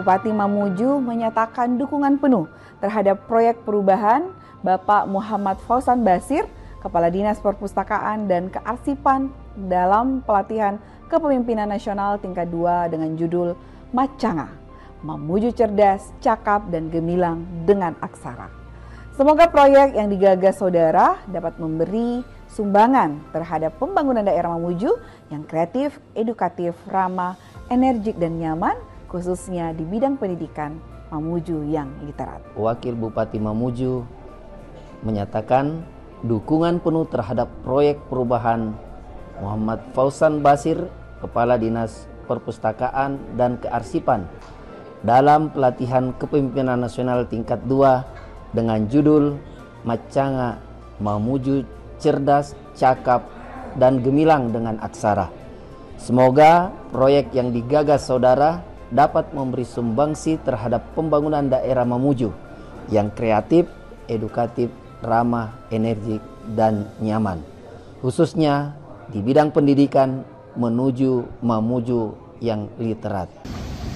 Bupati Mamuju menyatakan dukungan penuh terhadap proyek perubahan Bapak Muhammad Fauzan Basir, Kepala Dinas Perpustakaan dan Kearsipan dalam pelatihan kepemimpinan nasional tingkat 2 dengan judul Macanga, Mamuju Cerdas, Cakap, dan Gemilang dengan Aksara. Semoga proyek yang digagas saudara dapat memberi sumbangan terhadap pembangunan daerah Mamuju yang kreatif, edukatif, ramah, energik, dan nyaman, khususnya di bidang pendidikan Mamuju yang literat. Wakil Bupati Mamuju menyatakan dukungan penuh terhadap proyek perubahan Muhammad Fauzan Basir, Kepala Dinas Perpustakaan dan Kearsipan dalam pelatihan kepemimpinan nasional tingkat 2 dengan judul Macanga, Mamuju Cerdas, Cakap, dan Gemilang dengan Aksara. Semoga proyek yang digagas saudara dapat memberi sumbangsi terhadap pembangunan daerah Mamuju yang kreatif, edukatif, ramah, energik, dan nyaman, khususnya di bidang pendidikan menuju Mamuju yang literat.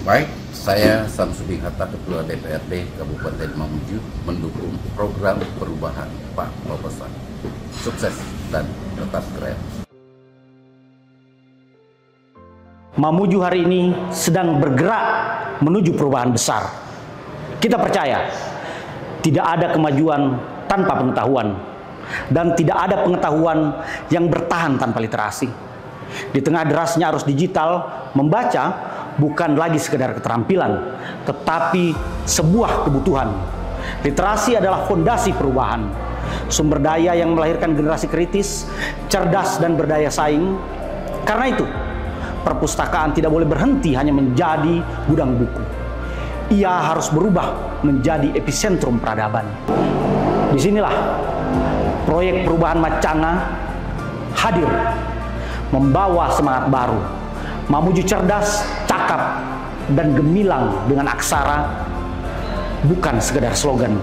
Baik, saya Samsudin Hatta, Ketua DPRD Kabupaten Mamuju, mendukung program perubahan Pak Fauzan. Sukses dan tetap keren. Mamuju hari ini sedang bergerak menuju perubahan besar. Kita percaya tidak ada kemajuan tanpa pengetahuan, dan tidak ada pengetahuan yang bertahan tanpa literasi. Di tengah derasnya arus digital, membaca bukan lagi sekedar keterampilan, tetapi sebuah kebutuhan. Literasi adalah fondasi perubahan, sumber daya yang melahirkan generasi kritis, cerdas, dan berdaya saing. Karena itu, perpustakaan tidak boleh berhenti hanya menjadi gudang buku. Ia harus berubah menjadi epicentrum peradaban. Disinilah proyek perubahan Macanga hadir, membawa semangat baru. Mamuju cerdas, cakap, dan gemilang dengan aksara bukan sekedar slogan,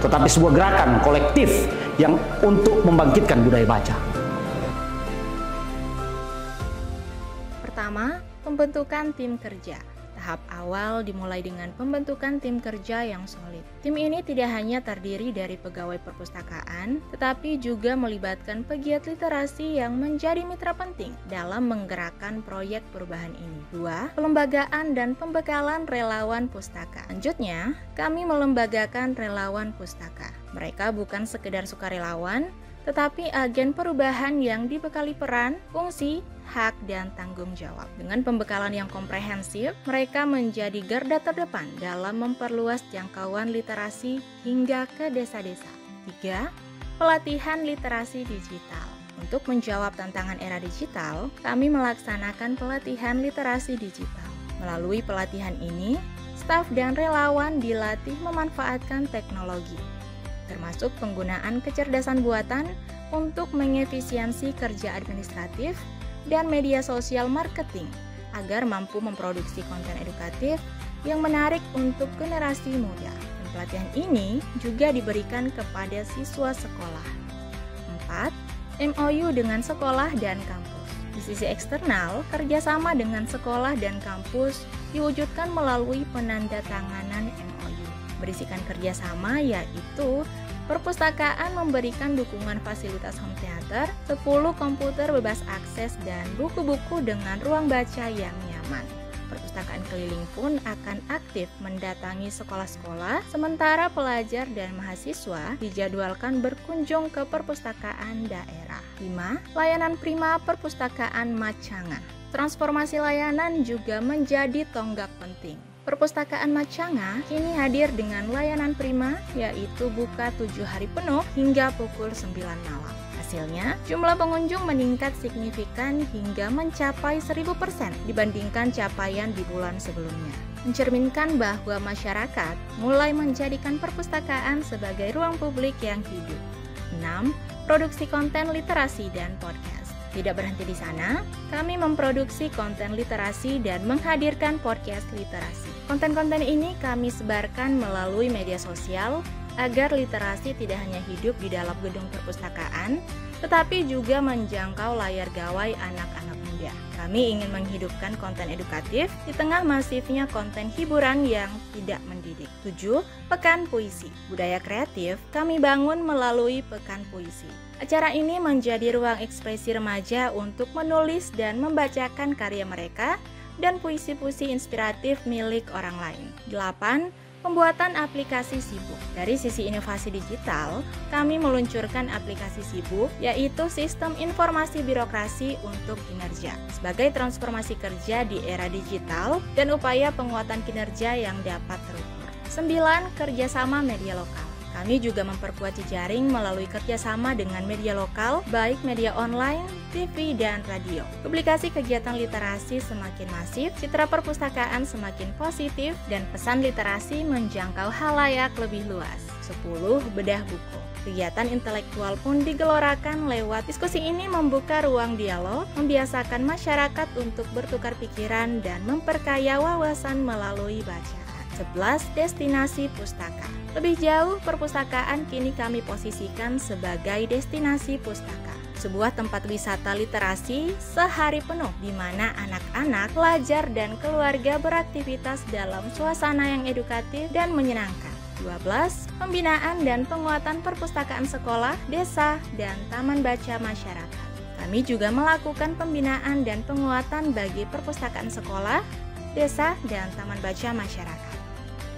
tetapi sebuah gerakan kolektif yang untuk membangkitkan budaya baca. Pertama, pembentukan tim kerja. Tahap awal dimulai dengan pembentukan tim kerja yang solid. Tim ini tidak hanya terdiri dari pegawai perpustakaan, tetapi juga melibatkan pegiat literasi yang menjadi mitra penting dalam menggerakkan proyek perubahan ini. 2. Pelembagaan dan pembekalan relawan pustaka. Selanjutnya, kami melembagakan relawan pustaka. Mereka bukan sekedar sukarelawan, tetapi agen perubahan yang dibekali peran, fungsi, hak, dan tanggung jawab. Dengan pembekalan yang komprehensif, mereka menjadi garda terdepan dalam memperluas jangkauan literasi hingga ke desa-desa. 3. Pelatihan literasi digital. Untuk menjawab tantangan era digital, kami melaksanakan pelatihan literasi digital. Melalui pelatihan ini, staf dan relawan dilatih memanfaatkan teknologi, termasuk penggunaan kecerdasan buatan untuk mengefisiensi kerja administratif dan media sosial marketing agar mampu memproduksi konten edukatif yang menarik untuk generasi muda. Dan pelatihan ini juga diberikan kepada siswa sekolah. 4. MOU dengan sekolah dan kampus. Di sisi eksternal, kerjasama dengan sekolah dan kampus diwujudkan melalui penandatanganan MOU. Berisikan kerjasama yaitu perpustakaan memberikan dukungan fasilitas home theater, 10 komputer bebas akses, dan buku-buku dengan ruang baca yang nyaman. Perpustakaan keliling pun akan aktif mendatangi sekolah-sekolah, sementara pelajar dan mahasiswa dijadwalkan berkunjung ke perpustakaan daerah. 5. Layanan prima perpustakaan Macanga. Transformasi layanan juga menjadi tonggak penting. Perpustakaan Macanga kini hadir dengan layanan prima, yaitu buka 7 hari penuh hingga pukul 9 malam. Hasilnya, jumlah pengunjung meningkat signifikan hingga mencapai 1000% dibandingkan capaian di bulan sebelumnya. Mencerminkan bahwa masyarakat mulai menjadikan perpustakaan sebagai ruang publik yang hidup. 6. Produksi konten literasi dan podcast. Tidak berhenti di sana, kami memproduksi konten literasi dan menghadirkan podcast literasi. Konten-konten ini kami sebarkan melalui media sosial agar literasi tidak hanya hidup di dalam gedung perpustakaan, tetapi juga menjangkau layar gawai anak-anak muda. Kami ingin menghidupkan konten edukatif di tengah masifnya konten hiburan yang tidak mendidik. 7. Pekan Puisi. Budaya kreatif kami bangun melalui Pekan Puisi. Acara ini menjadi ruang ekspresi remaja untuk menulis dan membacakan karya mereka dan puisi-puisi inspiratif milik orang lain. 8. Pembuatan aplikasi sibuk. Dari sisi inovasi digital, kami meluncurkan aplikasi sibuk, yaitu sistem informasi birokrasi untuk kinerja, sebagai transformasi kerja di era digital dan upaya penguatan kinerja yang dapat terukur. 9. Kerjasama media lokal. Kami juga memperkuat jejaring melalui kerjasama dengan media lokal, baik media online, TV, dan radio. Publikasi kegiatan literasi semakin masif, citra perpustakaan semakin positif, dan pesan literasi menjangkau halayak lebih luas. 10. Bedah buku. Kegiatan intelektual pun digelorakan lewat diskusi ini membuka ruang dialog, membiasakan masyarakat untuk bertukar pikiran, dan memperkaya wawasan melalui bacaan. 11. Destinasi pustaka. Lebih jauh, perpustakaan kini kami posisikan sebagai destinasi pustaka, sebuah tempat wisata literasi sehari penuh di mana anak-anak, pelajar, dan keluarga beraktivitas dalam suasana yang edukatif dan menyenangkan. 12. Pembinaan dan penguatan perpustakaan sekolah, desa, dan taman baca masyarakat. Kami juga melakukan pembinaan dan penguatan bagi perpustakaan sekolah, desa, dan taman baca masyarakat.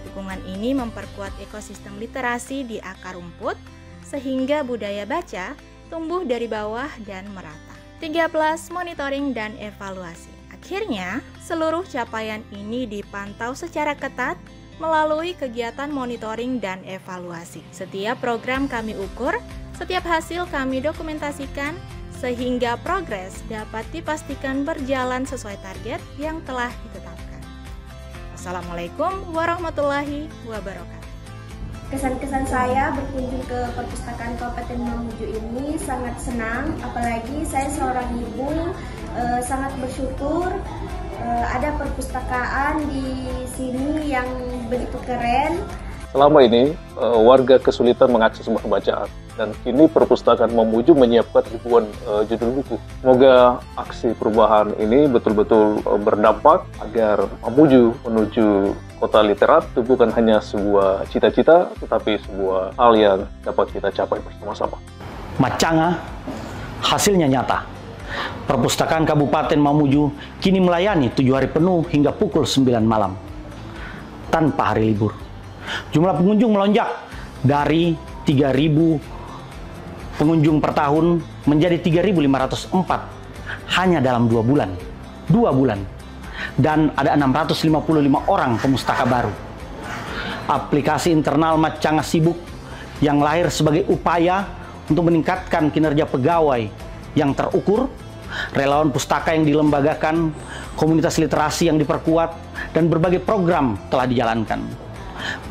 Dukungan ini memperkuat ekosistem literasi di akar rumput, sehingga budaya baca tumbuh dari bawah dan merata. 13. Monitoring dan evaluasi. Akhirnya, seluruh capaian ini dipantau secara ketat melalui kegiatan monitoring dan evaluasi. Setiap program kami ukur, setiap hasil kami dokumentasikan, sehingga progres dapat dipastikan berjalan sesuai target yang telah ditetapkan. Assalamualaikum warahmatullahi wabarakatuh. Kesan-kesan saya berkunjung ke perpustakaan Kabupaten Mamuju ini sangat senang, apalagi saya seorang ibu, sangat bersyukur ada perpustakaan di sini yang begitu keren. Selama ini warga kesulitan mengakses buku bacaan, dan kini perpustakaan Mamuju menyiapkan ribuan judul buku. Semoga aksi perubahan ini betul-betul berdampak agar Mamuju menuju kota literat itu bukan hanya sebuah cita-cita, tetapi sebuah hal yang dapat kita capai bersama-sama. Macanga hasilnya nyata. Perpustakaan Kabupaten Mamuju kini melayani 7 hari penuh hingga pukul 9 malam tanpa hari libur. Jumlah pengunjung melonjak dari 3.000 pengunjung per tahun menjadi 3.504 hanya dalam 2 bulan. 2 bulan. Dan ada 655 orang pemustaka baru. Aplikasi internal Macanga Sibuk yang lahir sebagai upaya untuk meningkatkan kinerja pegawai yang terukur, relawan pustaka yang dilembagakan, komunitas literasi yang diperkuat, dan berbagai program telah dijalankan.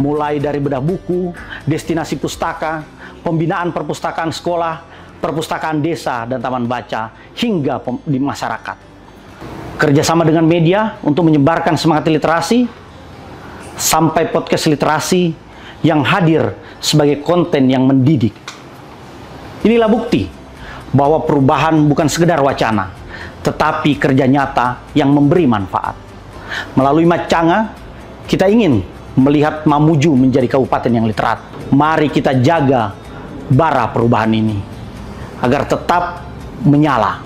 Mulai dari bedah buku, destinasi pustaka, pembinaan perpustakaan sekolah, perpustakaan desa dan taman baca, hingga di masyarakat. Kerjasama dengan media untuk menyebarkan semangat literasi, sampai podcast literasi yang hadir sebagai konten yang mendidik. Inilah bukti bahwa perubahan bukan sekedar wacana, tetapi kerja nyata yang memberi manfaat. Melalui Macanga, kita ingin melihat Mamuju menjadi kabupaten yang literat. Mari kita jaga bara perubahan ini agar tetap menyala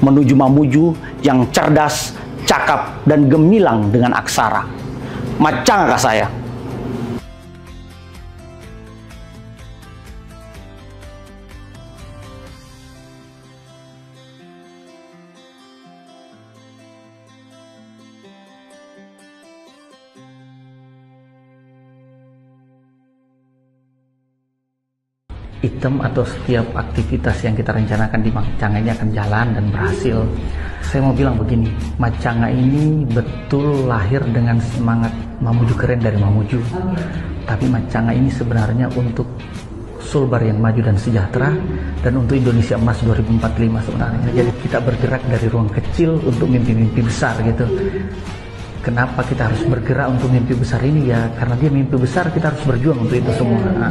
menuju Mamuju yang cerdas, cakap, dan gemilang dengan aksara. Macanga kah saya? Item atau setiap aktivitas yang kita rencanakan di Macanga ini akan jalan dan berhasil. Saya mau bilang begini, Macanga ini betul lahir dengan semangat Mamuju keren dari Mamuju. Tapi Macanga ini sebenarnya untuk Sulbar yang maju dan sejahtera, dan untuk Indonesia Emas 2045 sebenarnya. Jadi kita bergerak dari ruang kecil untuk mimpi-mimpi besar gitu. Kenapa kita harus bergerak untuk mimpi besar ini? Ya karena dia mimpi besar, kita harus berjuang untuk itu semua.